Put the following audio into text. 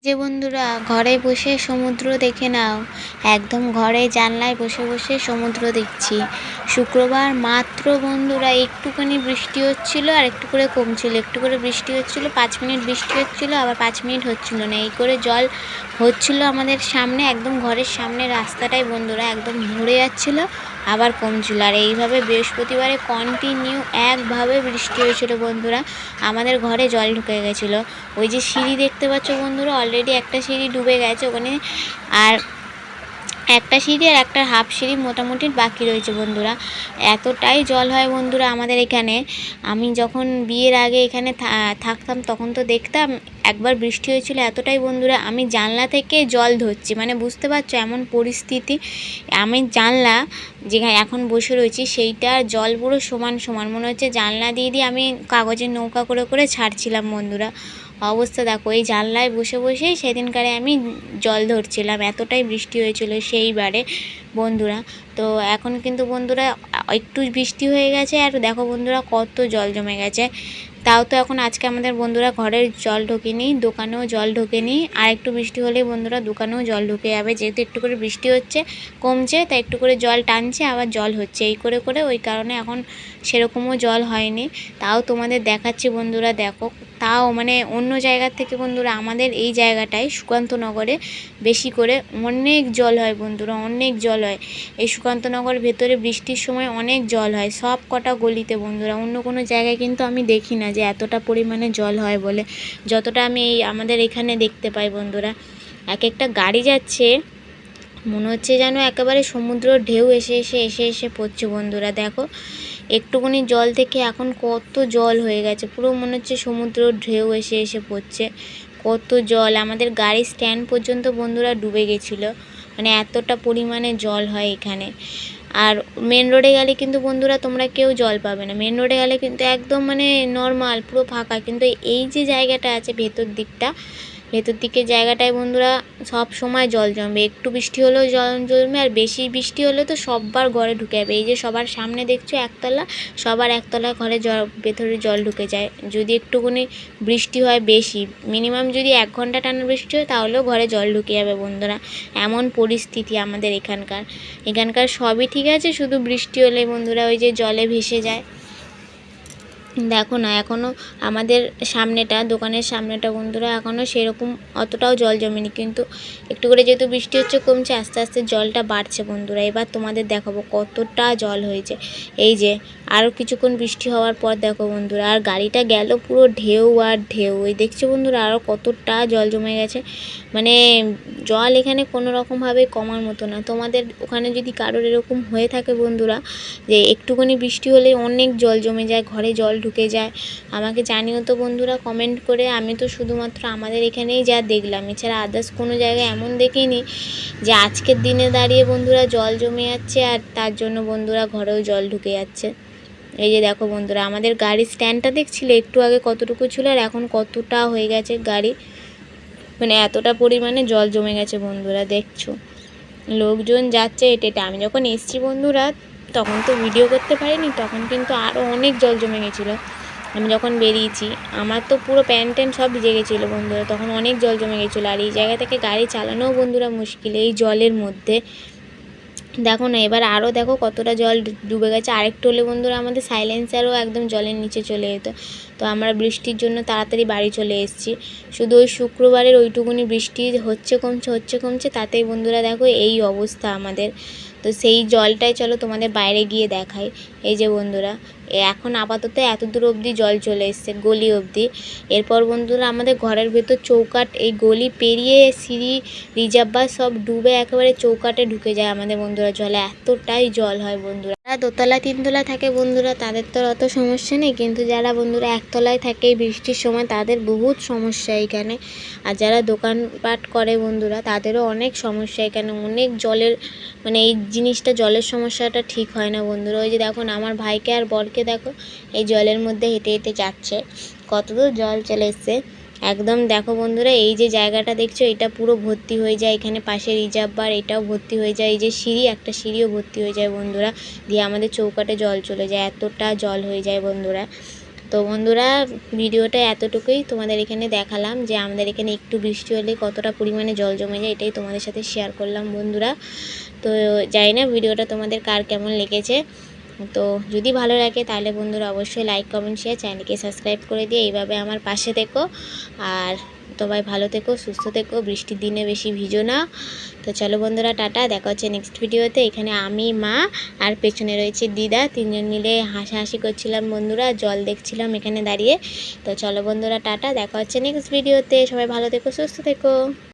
যে বন্ধুরা ঘরে বসে সমুদ্র দেখে নাও, একদম ঘরে জানলায় বসে বসে সমুদ্র দেখছি। শুক্রবার মাত্র বন্ধুরা একটুখানি বৃষ্টি হচ্ছিল আর একটু করে কমছিল, একটু করে বৃষ্টি হচ্ছিল, 5 মিনিট বৃষ্টি হচ্ছিল, আবার 5 মিনিট হচ্ছিল না, এই করে জল হচ্ছিল আমাদের সামনে, একদম ঘরের সামনে রাস্তাটাই বন্ধুরা একদম ভরে যাচ্ছিল, আবার কমছিল। আর এইভাবে বৃহস্পতিবারে কন্টিনিউ একভাবে বৃষ্টি হয়েছিল বন্ধুরা, আমাদের ঘরে জল ঢুকে গেছিলো। ওই যে সিঁড়ি দেখতে পাচ্ছ বন্ধুরা, অলরেডি একটা সিঁড়ি ডুবে গেছে ওখানে, আর একটা সিঁড়ি আর একটা হাফ সিঁড়ি মোটামুটি বাকি রয়েছে বন্ধুরা। এতটাই জল হয় বন্ধুরা আমাদের এখানে। আমি যখন বিয়ের আগে এখানে থাকতাম তখন তো দেখতাম, একবার বৃষ্টি হয়েছিল এতটাই বন্ধুরা, আমি জানলা থেকে জল ধরছি, মানে বুঝতে পারছো এমন পরিস্থিতি। আমি জানলা যেখানে এখন বসে রয়েছি সেইটার জল পুরো সমান সমান, মনে হচ্ছে জানলা দিয়ে দিয়ে আমি কাগজের নৌকা করে করে ছাড়ছিলাম বন্ধুরা। অবস্থা দেখো, এই জানলায় বসে বসেই সেদিনকারে আমি জল ধরছিলাম, এতটাই বৃষ্টি হয়েছিল সেইবারে বন্ধুরা। তো এখন কিন্তু বন্ধুরা একটু বৃষ্টি হয়ে গেছে, আর দেখো বন্ধুরা কত জল জমে গেছে। তাও তো এখন আজকে আমাদের বন্ধুরা ঘরের জল ঢোকেনি, দোকানেও জল ঢোকেনি, আর একটু বৃষ্টি হলেই বন্ধুরা দোকানেও জল ঢুকে যাবে, যেহেতু একটু করে বৃষ্টি হচ্ছে কমছে, তাই একটু করে জল টানছে আবার জল হচ্ছে, এই করে করে ওই কারণে এখন সেরকমও জল হয়নি। তাও তোমাদের দেখাচ্ছি বন্ধুরা, দেখো তাও মানে অন্য জায়গার থেকে বন্ধুরা আমাদের এই জায়গাটায় সুকান্তনগরে বেশি করে অনেক জল হয় বন্ধুরা, অনেক জল হয়। এই সুকান্তনগর ভেতরে বৃষ্টির সময় অনেক জল হয় সব কটা গলিতে বন্ধুরা, অন্য কোনো জায়গায় কিন্তু আমি দেখি না যে এতটা পরিমাণে জল হয় বলে, যতটা আমি এই আমাদের এখানে দেখতে পাই বন্ধুরা। এক একটা গাড়ি যাচ্ছে, মনে হচ্ছে যেন একেবারে সমুদ্র ঢেউ এসে এসে এসে এসে পড়ছে বন্ধুরা। দেখো একটুখানি জল থেকে এখন কত জল হয়ে গেছে, পুরো মনে হচ্ছে সমুদ্র ঢেউ এসে এসে পড়ছে, কত জল। আমাদের গাড়ির স্ট্যান্ড পর্যন্ত বন্ধুরা ডুবে গেছিলো, মানে এতটা পরিমাণে জল হয় এখানে। আর মেন রোডে গেলে কিন্তু বন্ধুরা তোমরা কেউ জল পাবে না, মেন রোডে গেলে কিন্তু একদম মানে নর্মাল পুরো ফাঁকা, কিন্তু এই যে জায়গাটা আছে ভেতর দিকের জায়গাটায় বন্ধুরা সব সময় জল জমবে, একটু বৃষ্টি হলেও জল জমবে, আর বেশি বৃষ্টি হলে তো সবার ঘরে ঢুকে যাবে। এই যে সবার সামনে দেখছো একতলা, সবার একতলা ঘরে ভেতরে জল ঢুকে যায় যদি একটুখানি বৃষ্টি হয় বেশি, মিনিমাম যদি 1 ঘন্টা টানা বৃষ্টি হয় তাহলেও ঘরে জল ঢুকে যাবে বন্ধুরা, এমন পরিস্থিতি আমাদের এখানকার সবই ঠিক আছে, শুধু বৃষ্টি হলে বন্ধুরা ওই যে জলে ভেসে যায়। দেখো না এখনও আমাদের সামনেটা, দোকানের সামনেটা বন্ধুরা এখনও সেরকম অতটাও জল জমেনি, কিন্তু একটু করে যেহেতু বৃষ্টি হচ্ছে কমছে, আস্তে আস্তে জলটা বাড়ছে বন্ধুরা। এবার তোমাদের দেখাবো কতটা জল হয়েছে। এই যে আরও কিছুক্ষণ বৃষ্টি হওয়ার পর দেখো বন্ধুরা, আর গাড়িটা গেল পুরো ঢেউ আর ঢেউ, ওই দেখছো বন্ধুরা আরও কতটা জল জমে গেছে। মানে জল এখানে কোনো রকমভাবে কমার মতো না। তোমাদের ওখানে যদি কারোর এরকম হয়ে থাকে বন্ধুরা যে একটুখানি বৃষ্টি হলে অনেক জল জমে যায়, ঘরে জল ঢুকে যায়, আমাকে জানিও তো বন্ধুরা কমেন্ট করে। আমি তো শুধুমাত্র আমাদের এখানেই যা দেখলাম, এছাড়া আদার্স কোনো জায়গায় এমন দেখিনি যে আজকের দিনে দাঁড়িয়ে বন্ধুরা জল জমে যাচ্ছে আর তার জন্য বন্ধুরা ঘরেও জল ঢুকে যাচ্ছে। এই যে দেখো বন্ধুরা আমাদের গাড়ির স্ট্যান্ডটা দেখছিলে একটু আগে কতটুকু ছিল, আর এখন কতটা হয়ে গেছে গাড়ি, মানে এতটা পরিমাণে জল জমে গেছে বন্ধুরা। দেখছো লোকজন যাচ্ছে হেঁটে হেঁটে, আমি যখন এসছি বন্ধুরা তখন তো ভিডিও করতে পারিনি, তখন কিন্তু আরও অনেক জল জমে গেছিলো। আমি যখন বেরিয়েছি আমার তো পুরো প্যান্ট ট্যান্ট সব ভিজে গেছিলো বন্ধুরা, তখন অনেক জল জমে গেছিলো। আর এই জায়গা থেকে গাড়ি চালানোও বন্ধুরা মুশকিল এই জলের মধ্যে। দেখো না এবার আরও দেখো কতটা জল ডুবে গেছে, আরেকটু হলে বন্ধুরা আমাদের সাইলেন্সারও একদম জলের নিচে চলে যেত। তো আমরা বৃষ্টির জন্য তাড়াতাড়ি বাড়ি চলে এসেছি, শুধু ওই শুক্রবারের ওইটুকুনি বৃষ্টি হচ্ছে কমছে তাতেই বন্ধুরা দেখো এই অবস্থা আমাদের। তো সেই জলটাই চলো তোমাদের বাইরে গিয়ে দেখাই। এই যে বন্ধুরা এখন আপাতত এত দূর অবধি জল চলে এসছে, গলি অবধি। এরপর বন্ধুরা আমাদের ঘরের ভেতর চৌকাঠ, এই গলি পেরিয়ে সিঁড়ি রিজার্ভ বাস সব ডুবে একেবারে চৌকাঠে ঢুকে যায় আমাদের বন্ধুরা জলে, এতটাই জল হয় বন্ধুরা। যারা দোতলা তিনতলা থাকে বন্ধুরা তাদের তো অত সমস্যা নেই, কিন্তু যারা বন্ধুরা একতলায় থাকে এই বৃষ্টির সময় তাদের বহুত সমস্যা এখানে। আর যারা দোকানপাট করে বন্ধুরা তাদেরও অনেক সমস্যা এখানে, অনেক জলের মানে এই জিনিসটা জলের সমস্যাটা ঠিক হয় না বন্ধুরা। ওই যে দেখো না আমার ভাইকে আর বরকে দেখো এই জলের মধ্যে হেঁটে হেঁটে যাচ্ছে, কতদূর জল চলে এসছে একদম। দেখো বন্ধুরা এই যে জায়গাটা দেখছো এটা পুরো ভর্তি হয়ে যায়, এখানে পাশে রিজার্ভ বার এটাও ভর্তি হয়ে যায়, এই যে সিঁড়ি একটা সিঁড়িও ভর্তি হয়ে যায় বন্ধুরা, দিয়ে আমাদের চৌকাঠে জল চলে যায়, এতটা জল হয়ে যায় বন্ধুরা। তো বন্ধুরা ভিডিওটা এতটুকুই তোমাদের এখানে দেখালাম যে আমাদের এখানে একটু বৃষ্টি হলে কতটা পরিমাণে জল জমে যায়, এটাই তোমাদের সাথে শেয়ার করলাম বন্ধুরা। তো জানি না ভিডিওটা তোমাদের কার কেমন লেগেছে। তো যদি ভালো লাগে তাহলে বন্ধুরা অবশ্যই লাইক কমেন্ট শেয়ার, চ্যানেলকে সাবস্ক্রাইব করে দিয়ে এইভাবে আমার পাশে থেকো। আর সবাই ভালো থেকো, সুস্থ থেকো, বৃষ্টির দিনে বেশি ভিজো না। তো চলো বন্ধুরা, টাটা, দেখা হচ্ছে নেক্সট ভিডিওতে। এখানে আমি, মা আর পেছনে রয়েছে দিদা, তিনজন মিলে হাসাহাসি করছিলাম বন্ধুরা, জল দেখছিলাম এখানে দাঁড়িয়ে। তো চলো বন্ধুরা, টাটা, দেখা হচ্ছে নেক্সট ভিডিওতে। সবাই ভালো থেকো, সুস্থ থেকো।